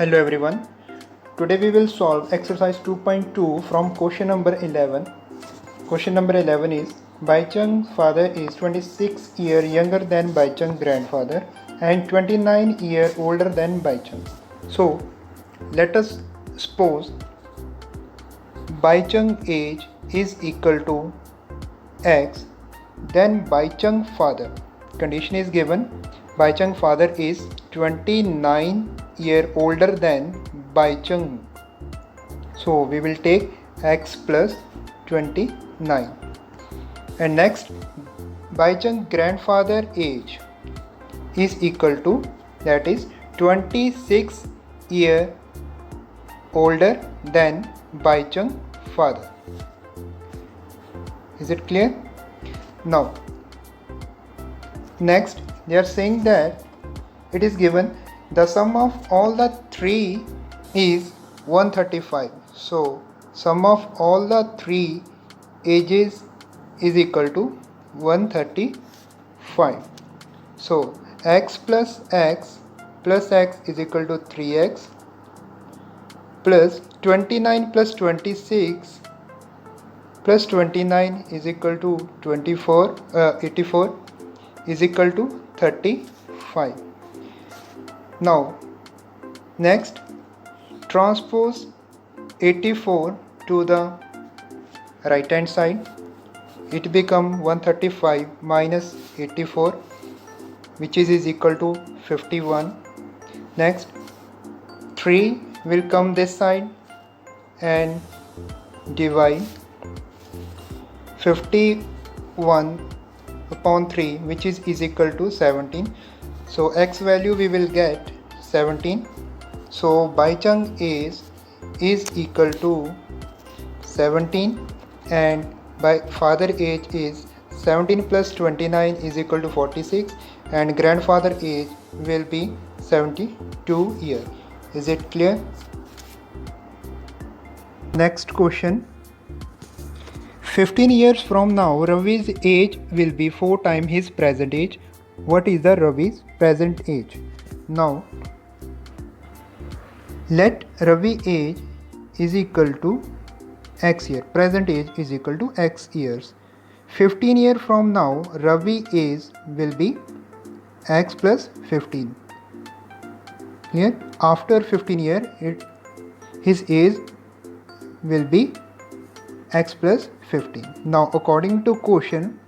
Hello everyone. Today we will solve exercise 2.2 from question number 11. Question number 11 is Baichung's father is 26 years younger than Baichung's grandfather and 29 years older than Baichung. So let us suppose Baichung's age is equal to x, then Baichung's father. Condition is given. Baichung's father is 29 years older than Baichung. So we will take x plus 29. And next, Baichung's grandfather age is equal to, that is 26 years older than Baichung's father. Is it clear? Now, next they are saying that it is given the sum of all the three is 135. So sum of all the three ages is equal to 135. So x plus x is equal to 3x plus 29 plus 26 plus 29 is equal to 84 is equal to 35. Now next, transpose 84 to the right hand side. It become 135 minus 84, which is equal to 51. Next, 3 will come this side and divide 51 upon 3, which is equal to 17. So x value we will get 17. So Baichung is equal to 17 and by father age is 17 plus 29 is equal to 46 and grandfather age will be 72 years. Is it clear? Next question. 15 years from now, Ravi's age will be 4 times his present age. What is the Ravi's present age? Now, let Ravi age is equal to x year. Present age is equal to x years. 15 years from now, Ravi age will be x plus 15. Here, after 15 years, his age will be x plus 15. Now according to question,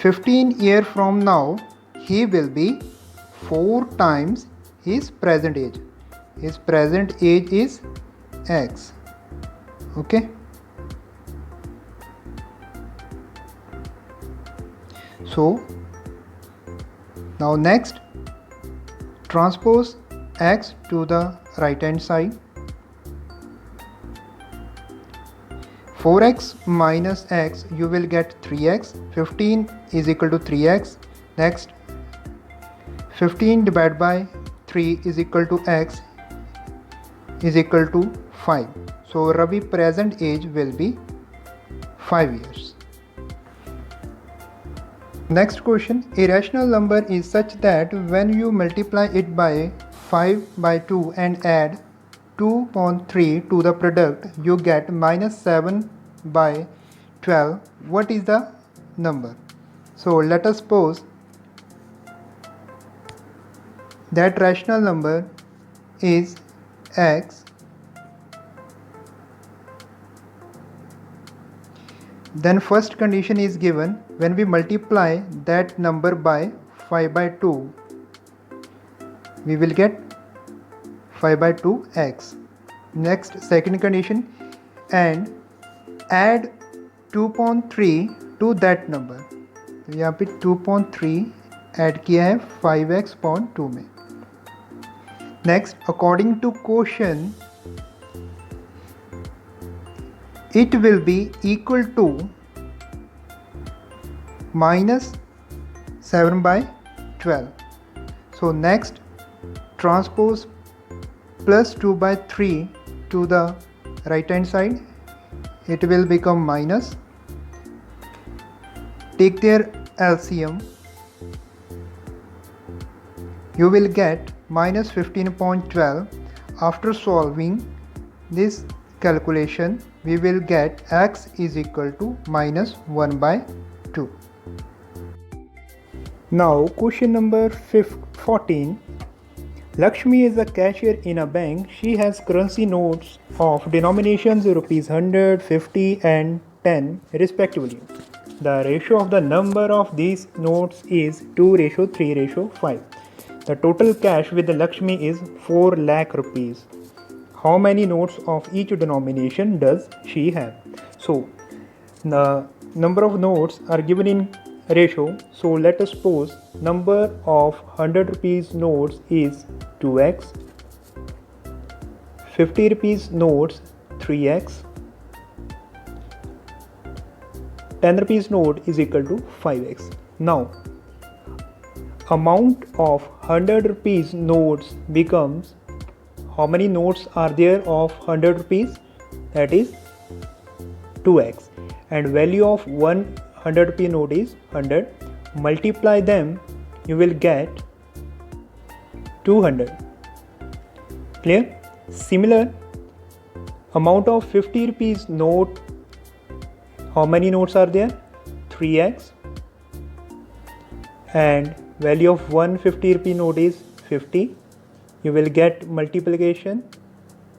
15 years from now he will be 4 times his present age. His present age is x. Okay. So now next, transpose x to the right hand side. 4x minus x, you will get 3x. 15 is equal to 3x. Next, 15 divided by 3 is equal to x is equal to 5. So Ravi present age will be 5 years. Next question. A rational number is such that when you multiply it by 5 by 2 and add 2 upon 3 to the product, you get minus 7 by 12. What is the number? So let us suppose that rational number is x. Then first condition is given, when we multiply that number by 5 by 2, we will get 5 by 2 x. Next, second condition, and add 2.3 to that number. तो यहाँ पे 2.3 add किया है 5x/2 में. Next, according to question, it will be equal to minus 7 by 12. So next, transpose plus 2 by 3 to the right hand side. It will become minus. Take their LCM. You will get minus 15.12. After solving this calculation, we will get x is equal to minus 1 by 2. Now question number 14. Lakshmi is a cashier in a bank. She has currency notes of denominations rupees 100, 50 and 10 respectively. The ratio of the number of these notes is 2:3:5. The total cash with the Lakshmi is 4 lakh rupees. How many notes of each denomination does she have? So the number of notes are given in ratio. So let us suppose number of 100 rupees notes is 2x, 50 rupees notes 3x, 10 rupees note is equal to 5x. Now amount of 100 rupees notes becomes, how many notes are there of 100 rupees? That is 2x, and value of 100 rupee note is 100. Multiply them, you will get 200. Clear? Similar, amount of 50 rupees note, how many notes are there? 3x, and value of 150 rupee note is 50. You will get multiplication,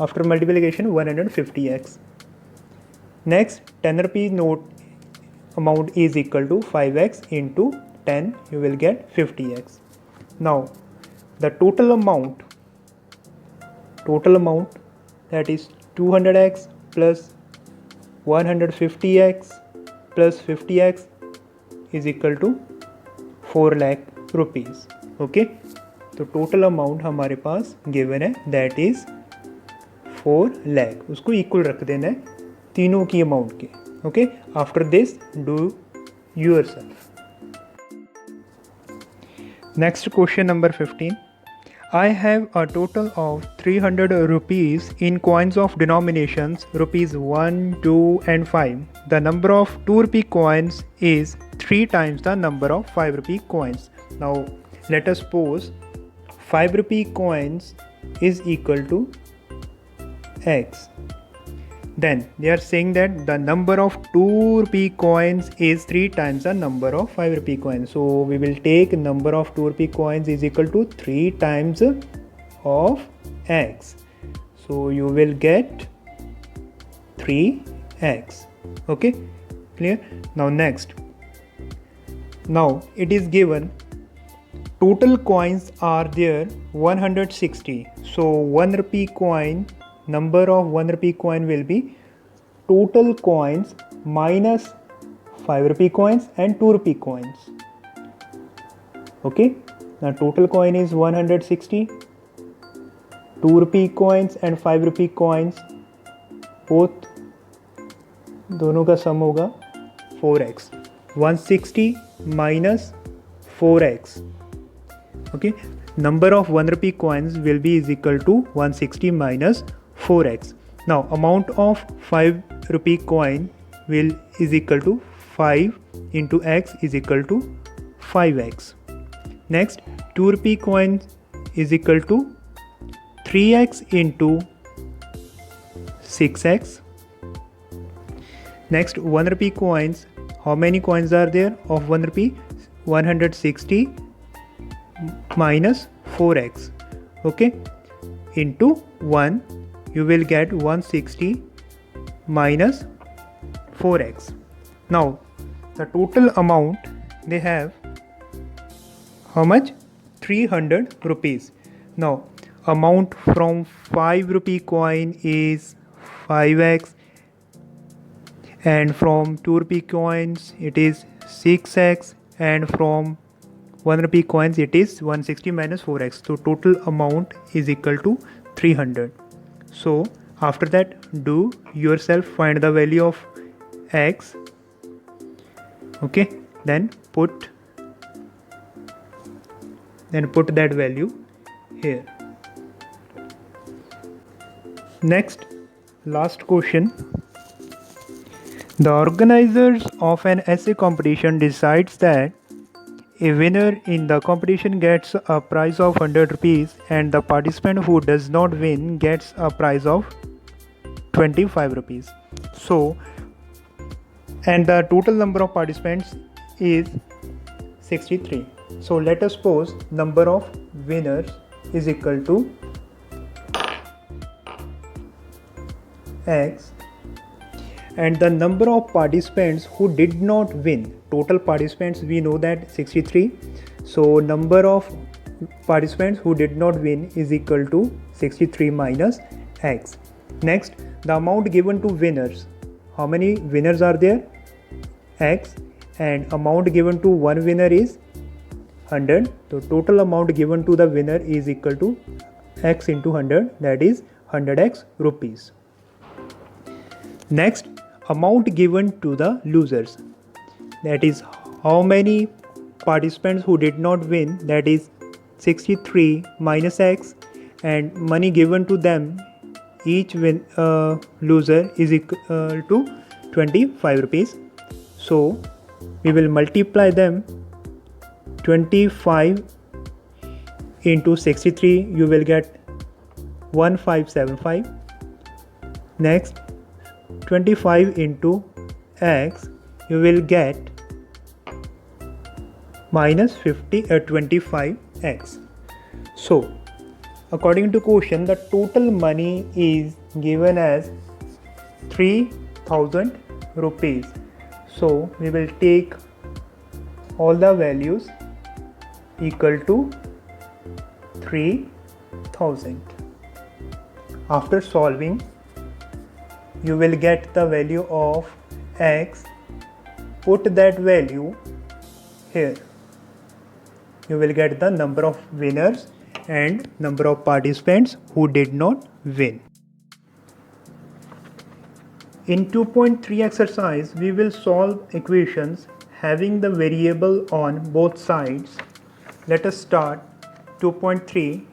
after multiplication 150x. Next 10 rupee note amount is equal to 5x into 10, you will get 50x. Now the total amount that is 200x plus 150x plus 50x is equal to 4 lakh rupees. Okay, तो total amount हमारे पास given है, that is 4 lakh. उसको equal रख देना है तीनों की amount के. Okay, after this do yourself. Next question number 15. I have a total of 300 rupees in coins of denominations rupees 1, 2 and 5. The number of 2 rupee coins is 3 times the number of 5 rupee coins. Now let us suppose 5 rupee coins is equal to x. Then they are saying that the number of 2 rupee coins is 3 times the number of 5 rupee coins. So we will take number of 2 rupee coins is equal to 3 times of x. So you will get 3x. Okay, clear? Now next, now it is given total coins are there 160. So 1 rupee coin, number of 1 rupee coin will be total coins minus 5 rupee coins and 2 rupee coins. Okay, now total coin is 160, 2 rupee coins and 5 rupee coins, both दोनों का सम होगा 4x. 160 minus 4x. Okay, number of 1 rupee coins will be is equal to 160 minus 4x. Now amount of 5 rupee coin will is equal to 5 into x is equal to 5x. Next 2 rupee coin is equal to 3x into 6x. Next 1 rupee coins, how many coins are there of 1 rupee? 160 minus 4x. Okay, into 1 you will get 160 minus 4x. Now the total amount they have how much? 300 rupees. Now amount from 5 rupee coin is 5x, and from 2 rupee coins it is 6x, and from 1 rupee coins it is 160 minus 4x. So total amount is equal to 300. So after that do yourself find the value of x. Okay, then put that value here. Next, last question. The organizers of an essay competition decides that A winner in the competition gets a prize of 100 rupees and the participant who does not win gets a prize of 25 rupees. So, and the total number of participants is 63. So let us suppose number of winners is equal to X and the number of participants who did not win. Total participants we know that 63. So number of participants who did not win is equal to 63 minus X. Next, the amount given to winners. How many winners are there? X, and amount given to one winner is 100. So total amount given to the winner is equal to X into 100, that is 100x rupees. Next, amount given to the losers, that is how many participants who did not win, that is 63 minus X, and money given to them, each loser is equal to 25 rupees. So we will multiply them. 25 into 63, you will get 1575. Next, 25 into X, you will get minus 25x. So according to question, the total money is given as 3000 rupees. So we will take all the values equal to 3000. After solving, you will get the value of X. Put that value here. You will get the number of winners and number of participants who did not win. In 2.3 exercise, we will solve equations having the variable on both sides. Let us start 2.3.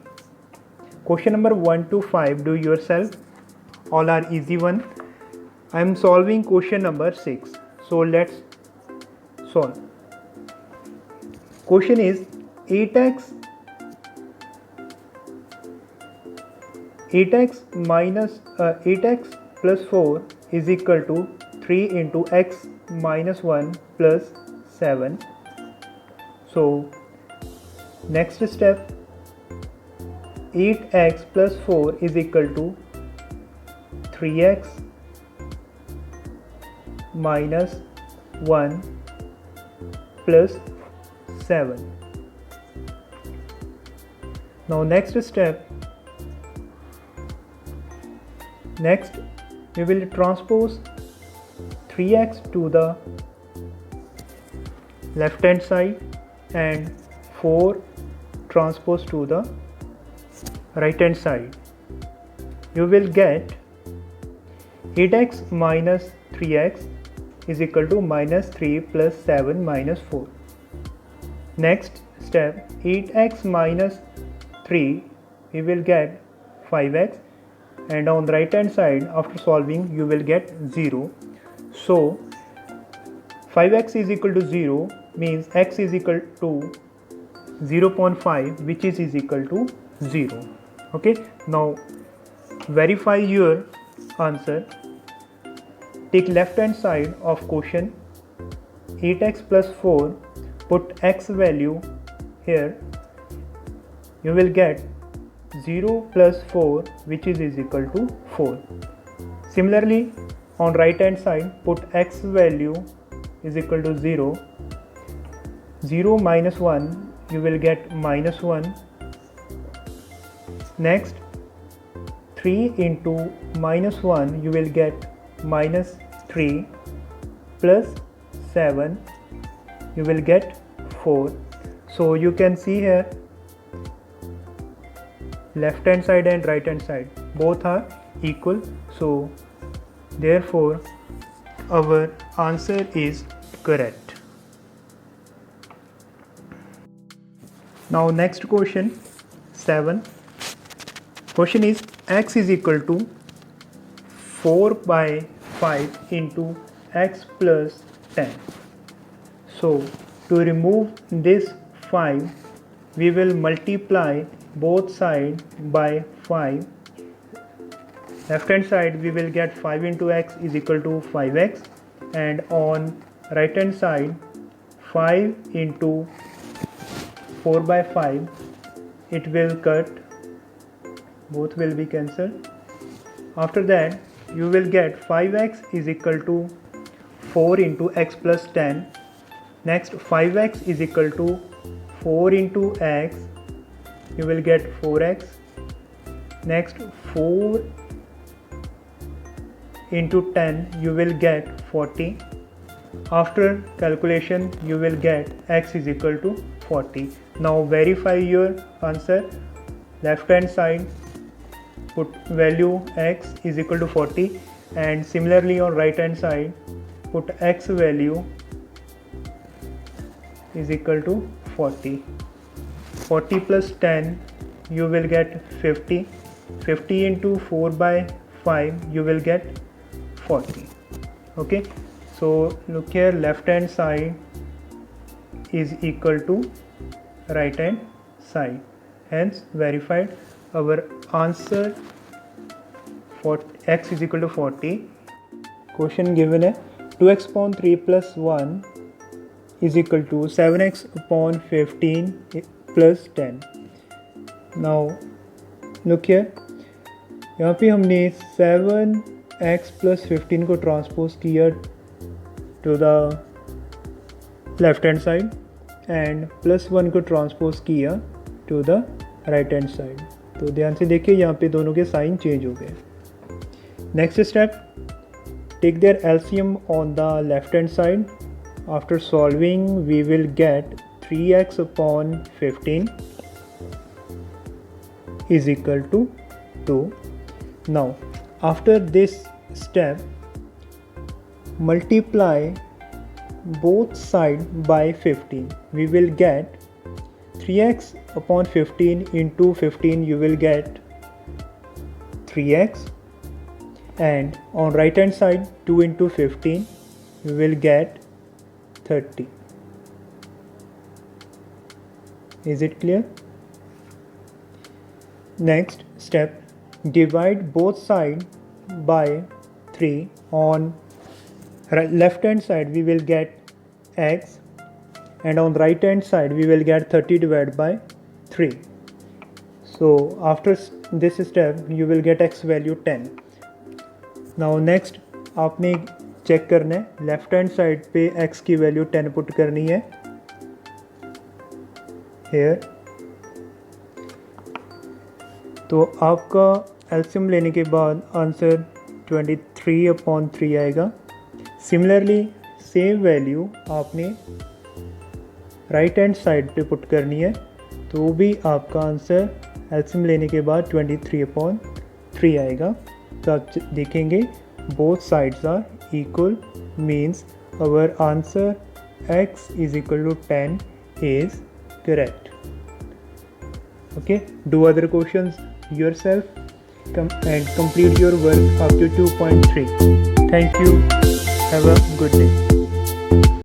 Question number 1 to 5, do yourself. All are easy one. I am solving question number 6. So let's solve. Question is 8x plus 4 is equal to 3 into x minus 1 plus 7. So next step, 8x plus 4 is equal to 3x minus 1 plus 7. Now next step, next we will transpose 3x to the left hand side and 4 transpose to the right hand side. You will get 8x minus 3x is equal to minus 3 plus 7 minus 4. Next step, 8x minus 3, we will get 5x, and on the right hand side after solving you will get 0. So 5x is equal to 0 means x is equal to 0.5, which is equal to 0. Okay, now verify your answer. Take left hand side of question, 8x plus 4, put x value here, you will get 0 plus 4, which is equal to 4. Similarly, on right hand side, put x value is equal to 0. 0 minus 1, you will get minus 1. Next, 3 into minus 1, you will get minus 3 plus 7, you will get 4. So you can see here, left hand side and right hand side both are equal, so therefore our answer is correct. Now next question 7. Question is x is equal to 4 by 5 into x plus 10. So To remove this 5, we will multiply both sides by 5. Left hand side we will get 5 into x is equal to 5x, and on right hand side 5 into 4 by 5, it will cut, both will be cancelled. After that you will get 5x is equal to 4 into x plus 10. Next 5x is equal to 4 into x, you will get 4x. Next 4 into 10, you will get 40. After calculation you will get x is equal to 40. Now verify your answer. Left hand side put value x is equal to 40, and similarly on right hand side put x value is equal to 40. 40 plus 10, you will get 50. 50 into 4 by 5, you will get 40. Okay, so look here, left hand side is equal to right hand side, hence verified. Our answer for x is equal to 40. Question given है 2x upon 3 plus 1 is equal to 7x upon 15 plus 10. Now look here, यहाँ पे हमने 7x plus 15 को transpose किया to the left hand side and plus 1 को transpose किया to the right hand side. तो ध्यान से देखिए यहाँ पे दोनों के साइन चेंज हो गए. Next step, take their LCM on the left hand side. After solving we will get 3x upon 15 is equal to 2. Now after this step multiply both sides by 15. We will get 3x upon 15 into 15, you will get 3x, and on right hand side 2 into 15 you will get 30. Is it clear? Next step, divide both sides by 3. On left hand side we will get x, and on right hand side we will get 30 divided by 3. So after this step you will get x value 10. Now next आपने check करना है, left hand side पे x की value 10 put करनी है hair. तो आपका LCM लेने के बाद आंसर 23 अपॉन 3 आएगा. सिमिलरली सेम वैल्यू आपने राइट हैंड साइड पे पुट करनी है, तो भी आपका आंसर एलसीएम लेने के बाद 23 अपॉन 3 आएगा. तो आप देखेंगे both sides are equal, means our answer x is equal to 10 is correct. Okay, do other questions yourself and complete your work up to 2.3. Thank you. Have a good day.